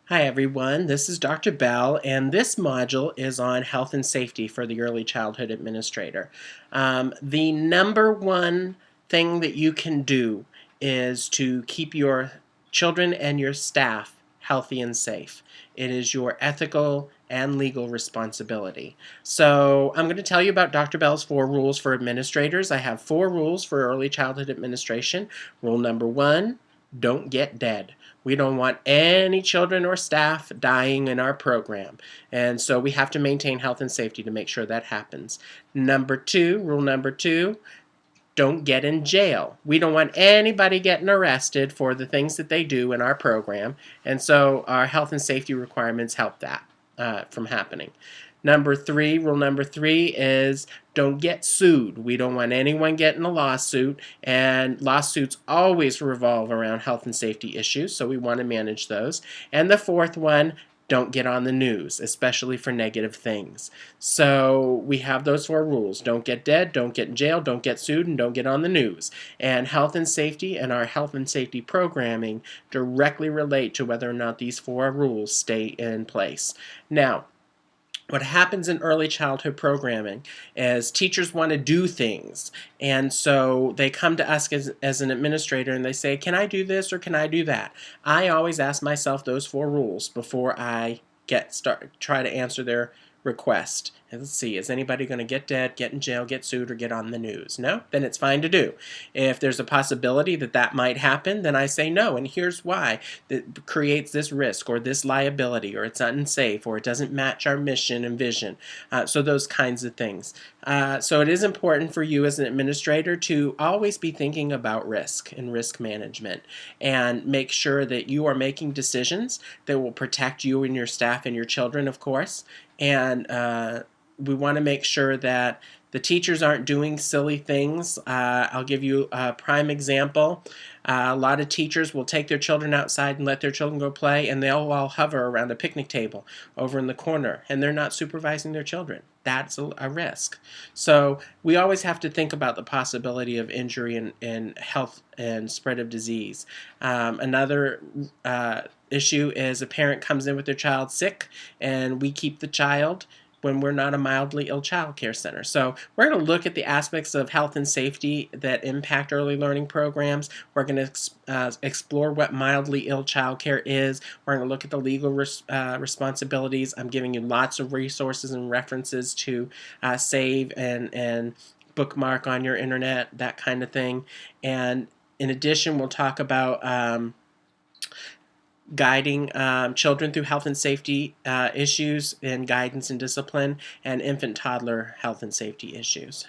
Hi everyone, this is Dr. Bell, and this module is on health and safety for the early childhood administrator. The number one thing that you can do is to keep your children and your staff healthy and safe. It is your ethical and legal responsibility. So I'm going to tell you about Dr. Bell's 4 rules for administrators. I have 4 rules for early childhood administration. Rule number 1, don't get dead. We don't want any children or staff dying in our program. And so we have to maintain health and safety to make sure that happens. Rule number two, don't get in jail. We don't want anybody getting arrested for the things that they do in our program. And so our health and safety requirements help that from happening. Rule number 3 is don't get sued. We don't want anyone getting a lawsuit, and lawsuits always revolve around health and safety issues, so we want to manage those. And the 4th one, don't get on the news, especially for negative things. So we have those 4 rules. Don't get dead, don't get in jail, don't get sued, and don't get on the news. And health and safety and our health and safety programming directly relate to whether or not these 4 rules stay in place. Now, what happens in early childhood programming is teachers want to do things, and so they come to us as an administrator and they say, can I do this or can I do that? I always ask myself those 4 rules before I try to answer their request. And let's see, is anybody going to get dead, get in jail, get sued, or get on the news? No? Then it's fine to do. If there's a possibility that that might happen, then I say no, and here's why. That creates this risk or this liability, or it's unsafe, or it doesn't match our mission and vision. So those kinds of things. So it is important for you as an administrator to always be thinking about risk and risk management, and make sure that you are making decisions that will protect you and your staff and your children, of course. And we want to make sure that the teachers aren't doing silly things. I'll give you a prime example. A lot of teachers will take their children outside and let their children go play, and they'll all hover around a picnic table over in the corner, and they're not supervising their children. That's a risk. So we always have to think about the possibility of injury and health and spread of disease. Another issue is a parent comes in with their child sick, and we keep the child when we're not a mildly ill child care center. So we're going to look at the aspects of health and safety that impact early learning programs. We're going to explore what mildly ill child care is. We're going to look at the legal responsibilities. I'm giving you lots of resources and references to save and bookmark on your internet, that kind of thing. And in addition, we'll talk about guiding children through health and safety issues and guidance and discipline, and infant toddler health and safety issues.